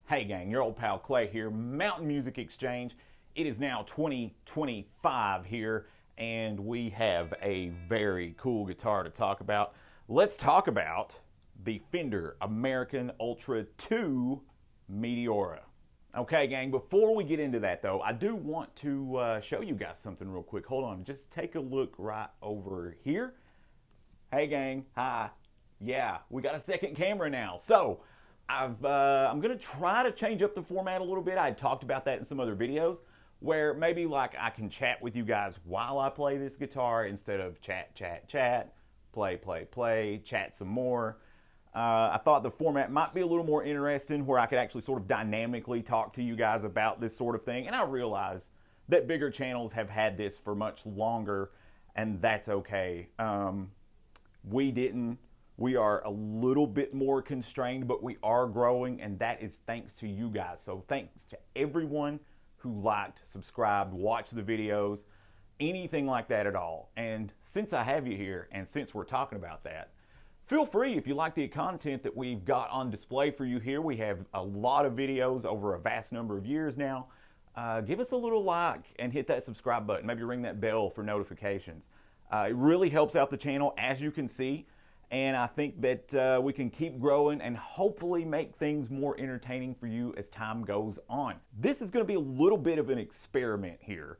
Hey gang, your old pal Clay here, Mountain Music Exchange. It is now 2025 here, and we have a very cool guitar to talk about. Let's talk about the Fender American Ultra 2 Meteora. Okay gang, before we get into that though, I do want to show you guys something real quick. Hold on, just take a look right over here. Hey gang, hi. Yeah, we got a second camera now. So, I'm going to try to change up the format a little bit. I talked about that in some other videos where maybe like I can chat with you guys while I play this guitar instead of chat, play, chat some more. I thought the format might be a little more interesting where I could actually sort of dynamically talk to you guys about this sort of thing. And I realize that bigger channels have had this for much longer, and that's okay. We didn't. We are a little bit more constrained, but we are growing, and that is thanks to you guys. So thanks to everyone who liked, subscribed, watched the videos, anything like that at all. And since I have you here, and since we're talking about that, feel free, if you like the content that we've got on display for you here, we have a lot of videos over a vast number of years now. Give us a little like and hit that subscribe button. Maybe ring that bell for notifications. It really helps out the channel, as you can see. And I think that we can keep growing and hopefully make things more entertaining for you as time goes on. This is going to be a little bit of an experiment here.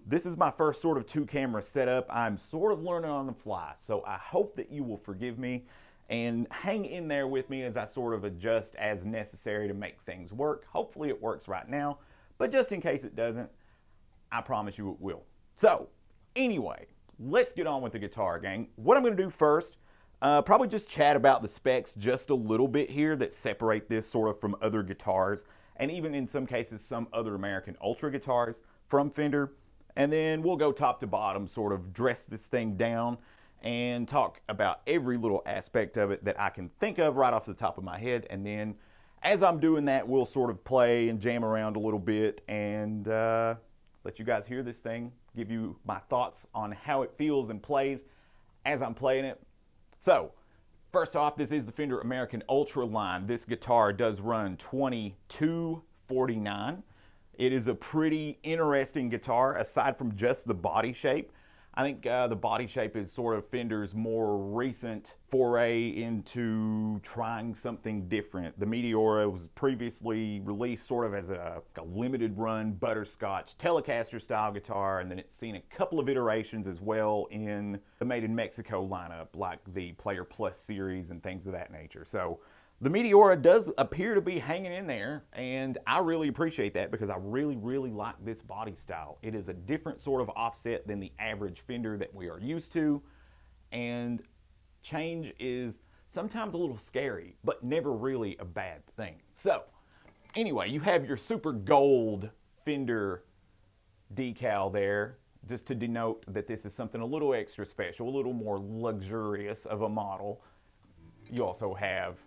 This is my first sort of two-camera setup. I'm sort of learning on the fly, so I hope that you will forgive me and hang in there with me as I sort of adjust as necessary to make things work. Hopefully it works right now, but just in case it doesn't, I promise you it will. So, anyway, let's get on with the guitar, gang. What I'm going to do first, probably just chat about the specs just a little bit here that separate this sort of from other guitars, and even in some cases some other American Ultra guitars from Fender. And then we'll go top to bottom, sort of dress this thing down and talk about every little aspect of it that I can think of right off the top of my head. And then as I'm doing that, we'll sort of play and jam around a little bit and let you guys hear this thing, give you my thoughts on how it feels and plays as I'm playing it. So, first off, this is the Fender American Ultra line. This guitar does run 2249. It is a pretty interesting guitar, aside from just the body shape. I think the body shape is sort of Fender's more recent foray into trying something different. The Meteora was previously released sort of as a limited run butterscotch Telecaster style guitar, and then it's seen a couple of iterations as well in the Made in Mexico lineup, like the Player Plus series and things of that nature. So the Meteora does appear to be hanging in there, and I really appreciate that because I really like this body style. It is a different sort of offset than the average Fender that we are used to, and change is sometimes a little scary, but never really a bad thing. So, anyway, you have your super gold Fender decal there, just to denote that this is something a little extra special, a little more luxurious of a model. You also have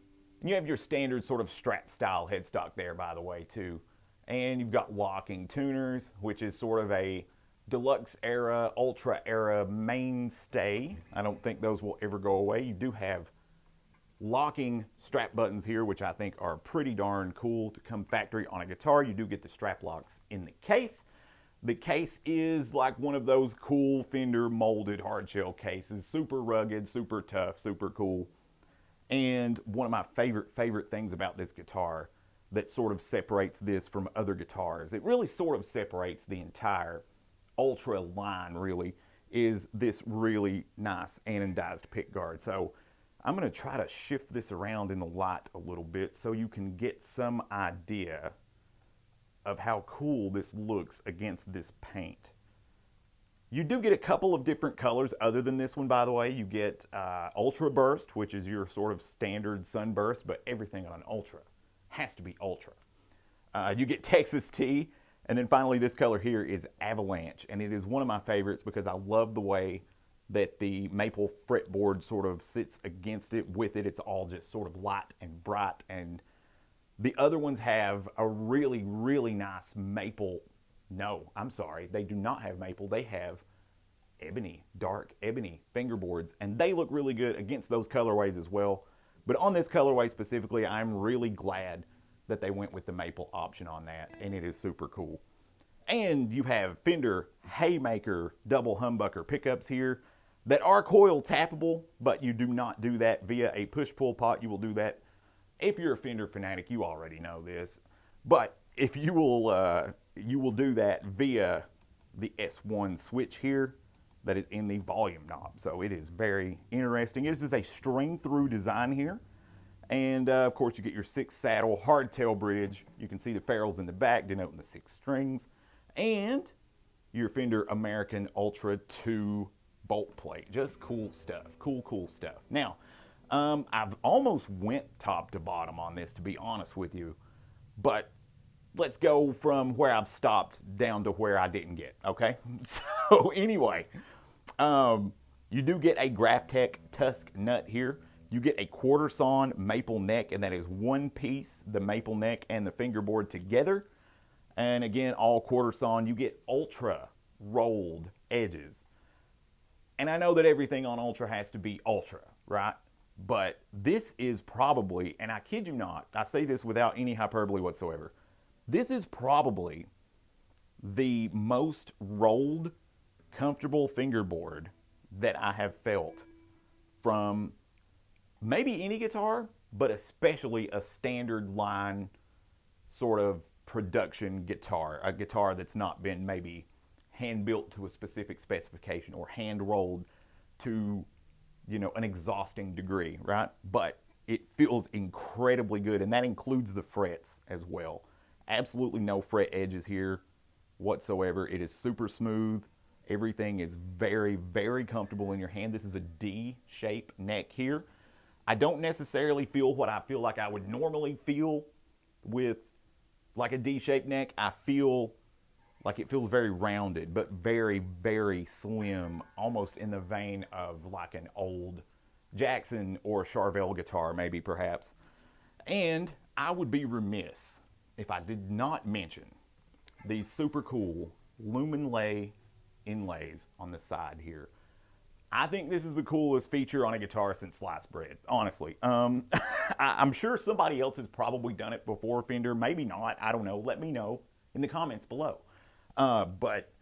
your standard sort of Strat style headstock there, by the way, too. And you've got locking tuners, which is sort of a deluxe era, ultra era mainstay. I don't think those will ever go away. You do have locking strap buttons here, which I think are pretty darn cool to come factory on a guitar. You do get the strap locks in the case. The case is like one of those cool Fender molded hardshell cases. Super rugged, super tough, super cool. And one of my favorite things about this guitar that sort of separates this from other guitars, it really sort of separates the entire Ultra line, really, is this really nice anodized pickguard. So I'm going to try to shift this around in the light a little bit so you can get some idea of how cool this looks against this paint. You do get a couple of different colors other than this one, by the way. You get Ultra Burst, which is your sort of standard sunburst, but everything on Ultra has to be Ultra. You get Texas Tea, and then finally this color here is Avalanche, and it is one of my favorites because I love the way that the maple fretboard sort of sits against it with it. It's all just sort of light and bright, and the other ones have a really nice maple. No, I'm sorry, they do not have maple. They have ebony, dark ebony fingerboards, and they look really good against those colorways as well. But on this colorway specifically, I'm really glad that they went with the maple option on that, and it is super cool. And you have Fender Haymaker double humbucker pickups here that are coil tappable, but you do not do that via a push-pull pot. You will do that if you're a Fender fanatic. You already know this, but if you will do that via the S1 switch here that is in the volume knob. So it is very interesting. This is a string-through design here. And of course, you get your 6-saddle hardtail bridge. You can see the ferrules in the back denoting the 6 strings. And your Fender American Ultra 2 bolt plate. Just cool stuff. Cool stuff. Now, I've almost went top to bottom on this, to be honest with you. But let's go from where I've stopped down to where I didn't get, okay? So anyway, you do get a Graphtec Tusk nut here. You get a quarter sawn maple neck, and that is one piece, the maple neck and the fingerboard together. And again, all quarter sawn. You get ultra rolled edges. And I know that everything on Ultra has to be ultra, right? But this is probably, and I kid you not, I say this without any hyperbole whatsoever, this is probably the most rolled, comfortable fingerboard that I have felt from maybe any guitar, but especially a standard line sort of production guitar, a guitar that's not been maybe hand built to a specific specification or hand rolled to, you know, an exhausting degree, right? But it feels incredibly good, and that includes the frets as well. Absolutely no fret edges here whatsoever. It is super smooth. Everything is very, very comfortable in your hand. This is a D-shape neck here. I don't necessarily feel what I feel like I would normally feel with like a D-shaped neck. I feel like it feels very rounded, but very, very slim, almost in the vein of like an old Jackson or Charvel guitar, maybe perhaps. And I would be remiss if I did not mention these super cool lumen lay inlays on the side here. I think this is the coolest feature on a guitar since sliced bread, honestly. I'm sure somebody else has probably done it before, Fender. Maybe not. I don't know. Let me know in the comments below. But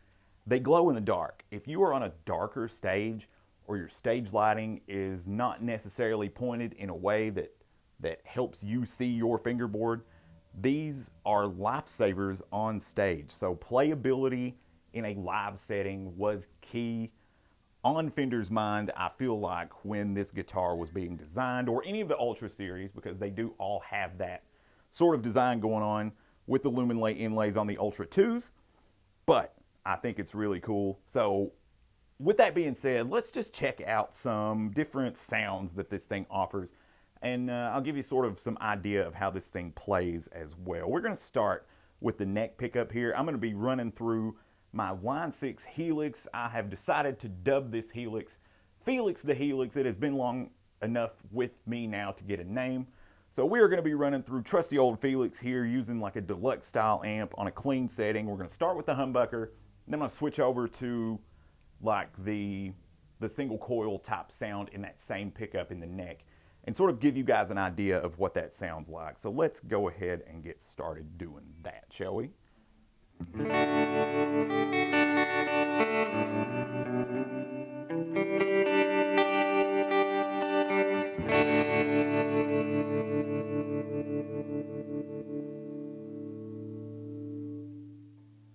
they glow in the dark. If you are on a darker stage or your stage lighting is not necessarily pointed in a way that helps you see your fingerboard, these are lifesavers on stage. So playability in a live setting was key on Fender's mind, I feel like, when this guitar was being designed, or any of the Ultra series, because they do all have that sort of design going on with the lumen lay inlays on the Ultra 2s. But I think it's really cool. So with that being said, let's just check out some different sounds that this thing offers. And I'll give you sort of some idea of how this thing plays as well. We're going to start with the neck pickup here. I'm going to be running through my Line 6 Helix. I have decided to dub this Helix Felix the Helix. It has been long enough with me now to get a name. So we are going to be running through trusty old Felix here using like a deluxe style amp on a clean setting. We're going to start with the humbucker, then I'm going to switch over to like the single coil type sound in that same pickup in the neck, and sort of give you guys an idea of what that sounds like. So let's go ahead and get started doing that, shall we?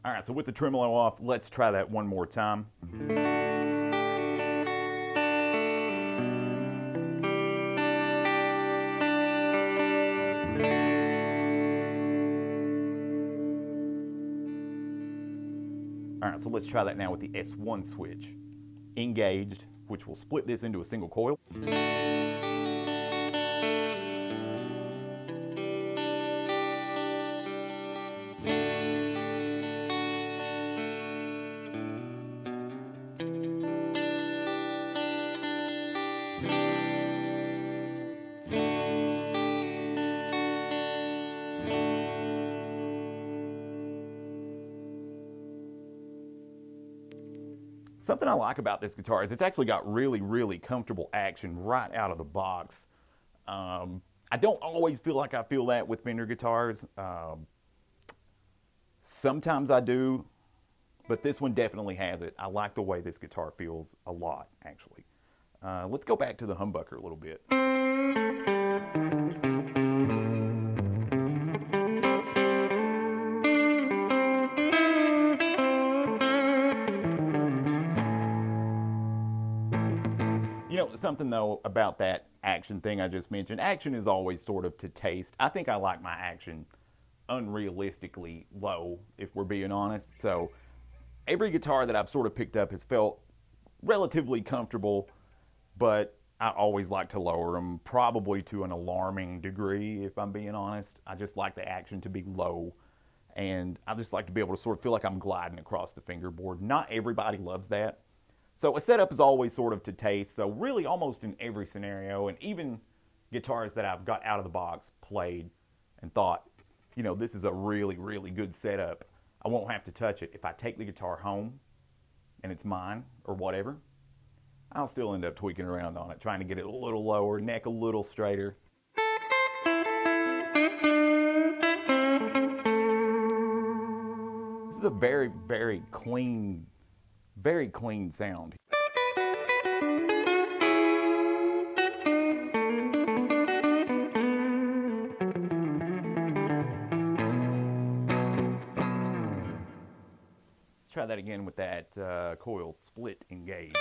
All right, so with the tremolo off, let's try that one more time. All right, so let's try that now with the S1 switch. Engaged, which will split this into a single coil. Something I like about this guitar is it's actually got really, really comfortable action right out of the box. I don't always feel like I feel that with Fender guitars. Sometimes I do, but this one definitely has it. I like the way this guitar feels a lot, actually. Let's go back to the humbucker a little bit. You know, something though about that action thing I just mentioned, action is always sort of to taste. I think I like my action unrealistically low, if we're being honest. So every guitar that I've sort of picked up has felt relatively comfortable, but I always like to lower them, probably to an alarming degree, if I'm being honest. I just like the action to be low, and I just like to be able to sort of feel like I'm gliding across the fingerboard. Not everybody loves that. So a setup is always sort of to taste. So really almost in every scenario, and even guitars that I've got out of the box, played, and thought, you know, this is a really, really good setup. I won't have to touch it. If I take the guitar home and it's mine or whatever, I'll still end up tweaking around on it, trying to get it a little lower, neck a little straighter. This is a very, very clean sound. Let's try that again with that coil split engage.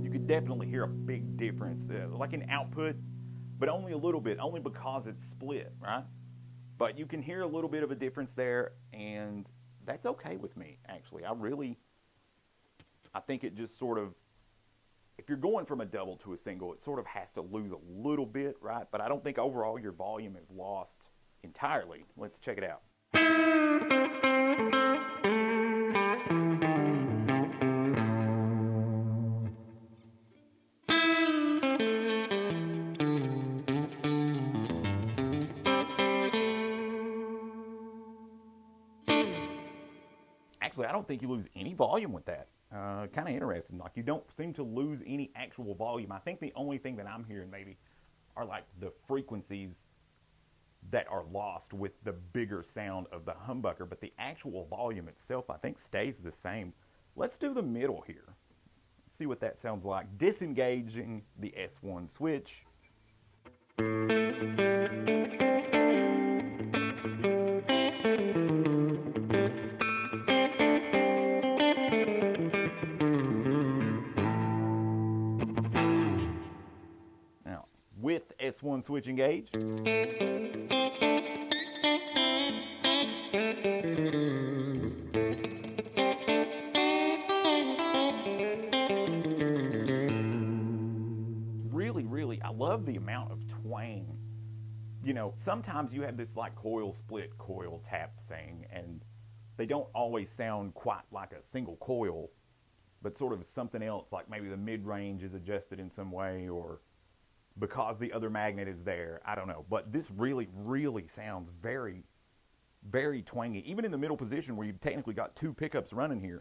You could definitely hear a big difference, like in output, but only a little bit, only because it's split, right? But you can hear a little bit of a difference there, and that's okay with me, actually. I think it just sort of, if you're going from a double to a single, it sort of has to lose a little bit, right? But I don't think overall your volume is lost entirely. Let's check it out. Actually, I don't think you lose any volume with that. Kind of interesting. Like, you don't seem to lose any actual volume. I think the only thing that I'm hearing maybe are like the frequencies that are lost with the bigger sound of the humbucker, but the actual volume itself, I think, stays the same. Let's do the middle here. See what that sounds like. Disengaging the S1 switch. Now, with S1 switch engaged. Really, I love the amount of twang. You know, sometimes you have this like coil split, coil tap thing, and they don't always sound quite like a single coil, but sort of something else, like maybe the mid-range is adjusted in some way, or because the other magnet is there, I don't know. But this really, really sounds very, very twangy, even in the middle position where you've technically got two pickups running here.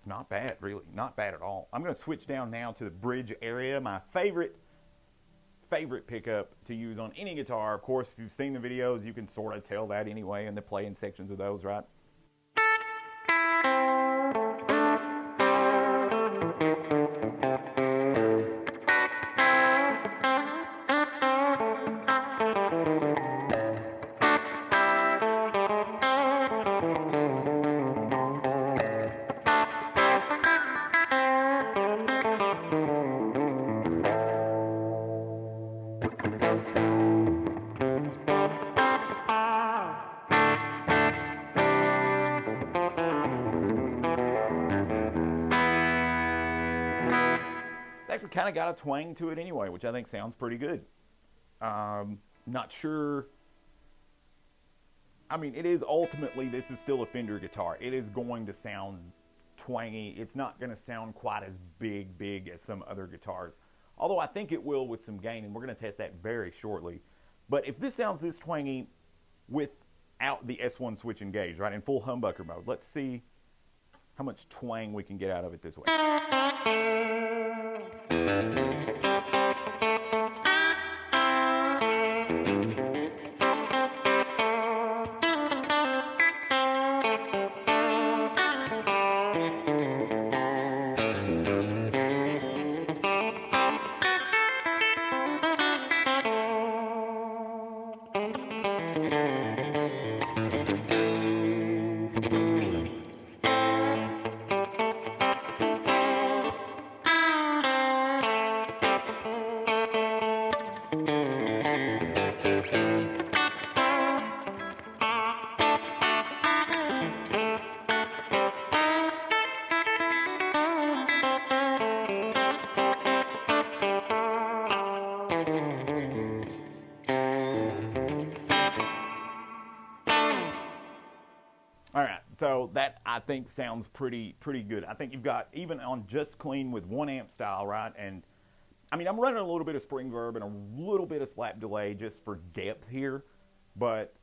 Not bad, really. Not bad at all. I'm going to switch down now to the bridge area. My favorite pickup to use on any guitar. Of course, if you've seen the videos, you can sort of tell that anyway in the playing sections of those, right? actually kind of got a twang to it anyway, which I think sounds pretty good. Not sure. I mean, it is ultimately, this is still a Fender guitar. It is going to sound twangy. It's not going to sound quite as big as some other guitars. Although I think it will with some gain, and we're going to test that very shortly. But if this sounds this twangy without the S1 switch engaged, right, in full humbucker mode, let's see how much twang we can get out of it this way. All right, so that I think sounds pretty good. I think you've got, even on just clean with 1 amp style, right? And I mean, I'm running a little bit of spring verb and a little bit of slap delay just for depth here, but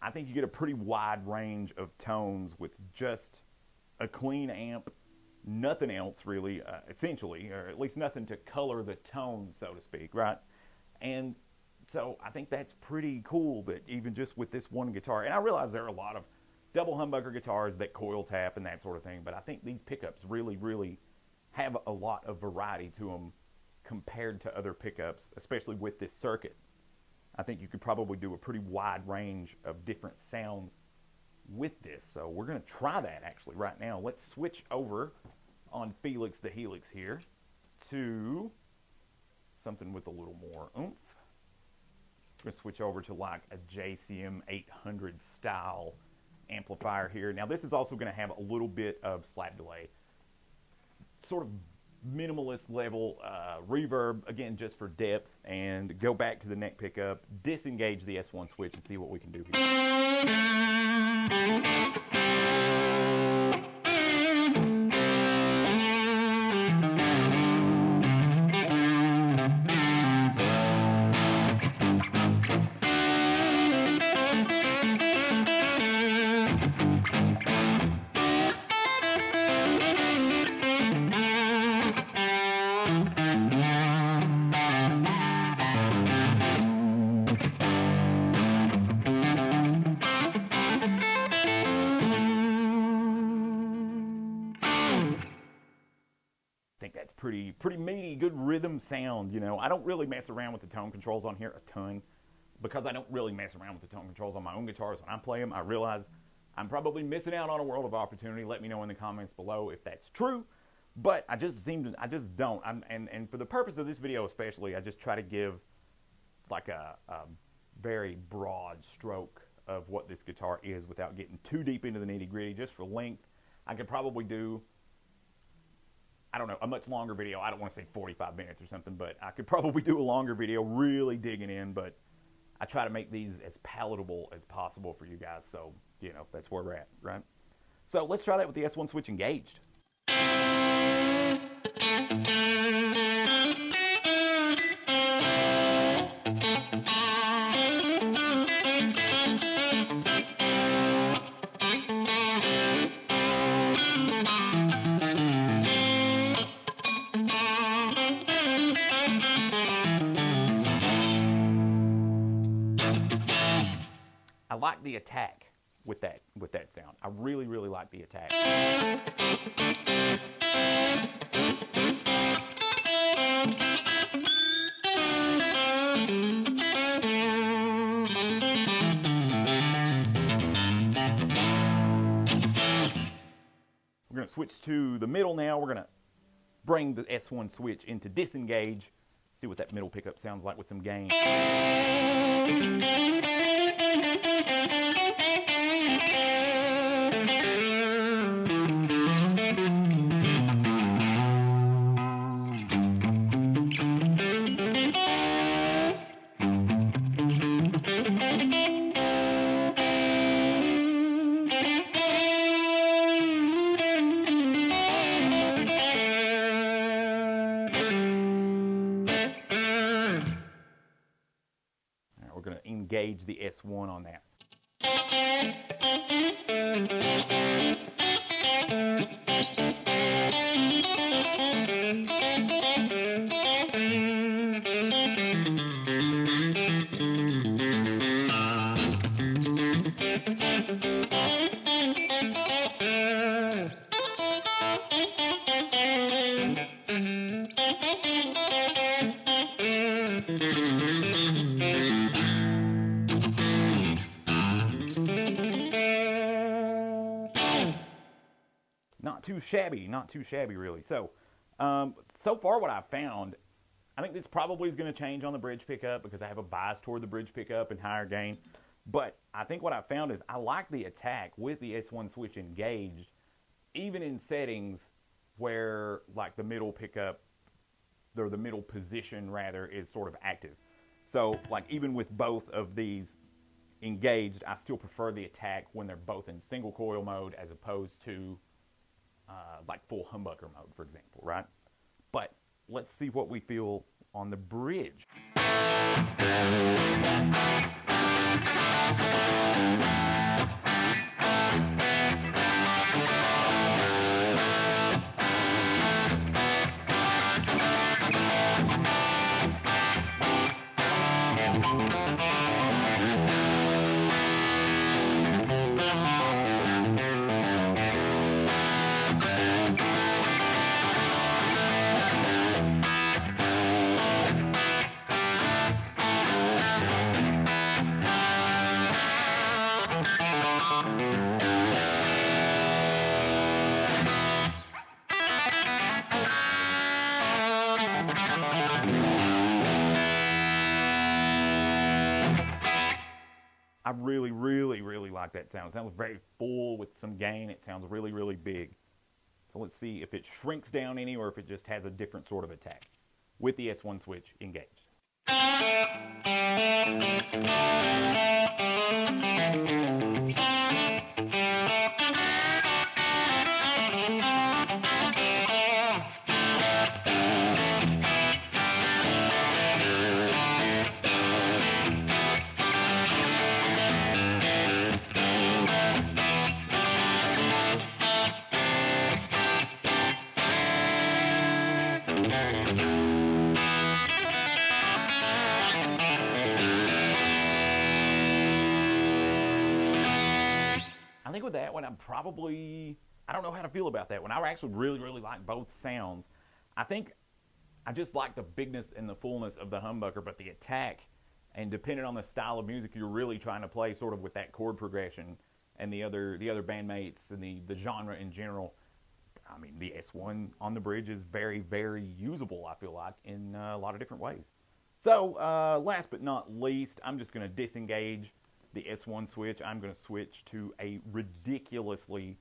I think you get a pretty wide range of tones with just a clean amp, nothing else really, essentially, or at least nothing to color the tone, so to speak, right? And so I think that's pretty cool that even just with this one guitar, and I realize there are a lot of double humbucker guitars that coil tap and that sort of thing, but I think these pickups really have a lot of variety to them compared to other pickups, especially with this circuit. I think you could probably do a pretty wide range of different sounds with this, so we're going to try that actually right now. Let's switch over on Felix the Helix here to something with a little more oomph. We're going to switch over to like a JCM 800 style amplifier here. Now this is also going to have a little bit of slap delay, sort of minimalist level reverb, again just for depth, and go back to the neck pickup, disengage the S1 switch, and see what we can do here. I think that's pretty meaty, good rhythm sound. You know, I don't really mess around with the tone controls on here a ton because I don't really mess around with the tone controls on my own guitars when I play them. I realize I'm probably missing out on a world of opportunity. Let me know in the comments below if that's true. But I just don't. And for the purpose of this video especially, I just try to give like a very broad stroke of what this guitar is without getting too deep into the nitty gritty. Just for length, I could probably do, I don't know, a much longer video. I don't want to say 45 minutes or something, but I could probably do a longer video really digging in, but I try to make these as palatable as possible for you guys. So, you know, that's where we're at, right? So let's try that with the S1 switch engaged. I like the attack with that sound. I really like the attack. We're going to switch to the middle now. We're going to bring the S1 switch into disengage. See what that middle pickup sounds like with some gain. engage the S1 on that. Not too shabby really. So, so far what I've found, I think this probably is going to change on the bridge pickup because I have a bias toward the bridge pickup and higher gain. But I think what I found is I like the attack with the S1 switch engaged, even in settings where like the middle pickup, or the middle position rather, is sort of active. So like even with both of these engaged, I still prefer the attack when they're both in single coil mode as opposed to like full humbucker mode, for example, right? But let's see what we feel on the bridge. I really like that sound. It sounds very full with some gain. It sounds really big. So let's see if it shrinks down any or if it just has a different sort of attack with the S1 switch engaged. I think with that one, I don't know how to feel about that one. I actually really like both sounds. I think I just like the bigness and the fullness of the humbucker, but the attack, and depending on the style of music you're really trying to play, sort of with that chord progression and the other bandmates and the genre in general, I mean, the S1 on the bridge is very usable, I feel like, in a lot of different ways. So, last but not least, I'm just going to disengage the S1 switch. I'm going to switch to a ridiculously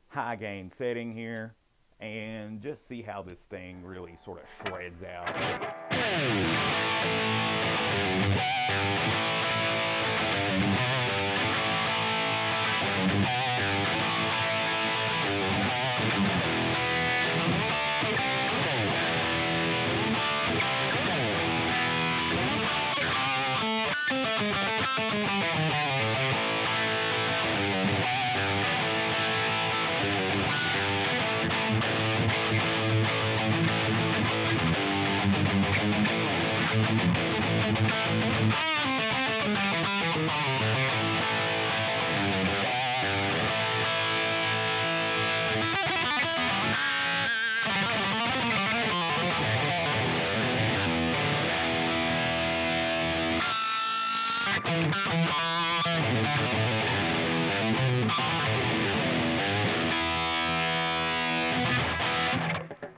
high gain setting here and just see how this thing really sort of shreds out.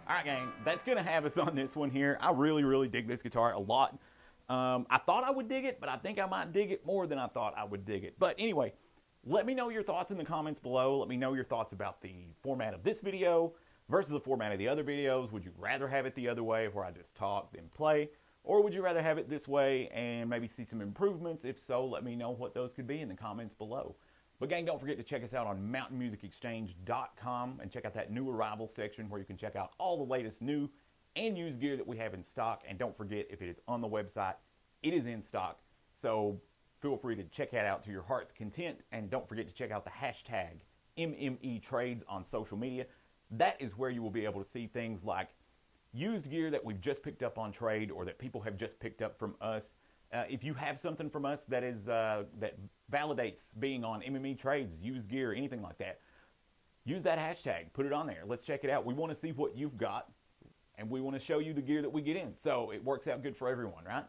Alright gang, that's going to have us on this one here. I really dig this guitar a lot. I thought I would dig it, but I think I might dig it more than I thought I would dig it. But anyway, let me know your thoughts in the comments below. Let me know your thoughts about the format of this video versus the format of the other videos. Would you rather have it the other way where I just talk then play? Or would you rather have it this way and maybe see some improvements? If so, let me know what those could be in the comments below. But gang, don't forget to check us out on mountainmusicexchange.com and check out that new arrival section where you can check out all the latest new and used gear that we have in stock. And don't forget, if it is on the website, it is in stock. So feel free to check that out to your heart's content. And don't forget to check out the hashtag MME Trades on social media. That is where you will be able to see things like used gear that we've just picked up on trade or that people have just picked up from us. If you have something from us that is that validates being on MME Trades, used gear, anything like that, use that hashtag. Put it on there. Let's check it out. We want to see what you've got, and we want to show you the gear that we get in. So it works out good for everyone, right?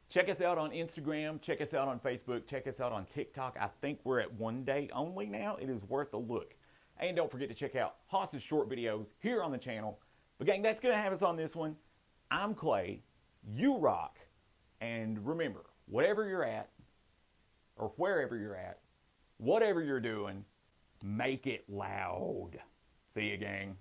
Check us out on Instagram. Check us out on Facebook. Check us out on TikTok. I think we're at 1 day only now. It is worth a look. And don't forget to check out Haas's short videos here on the channel. But gang, that's going to have us on this one. I'm Clay. You rock. And remember, whatever you're at, or wherever you're at, whatever you're doing, make it loud. See you, gang.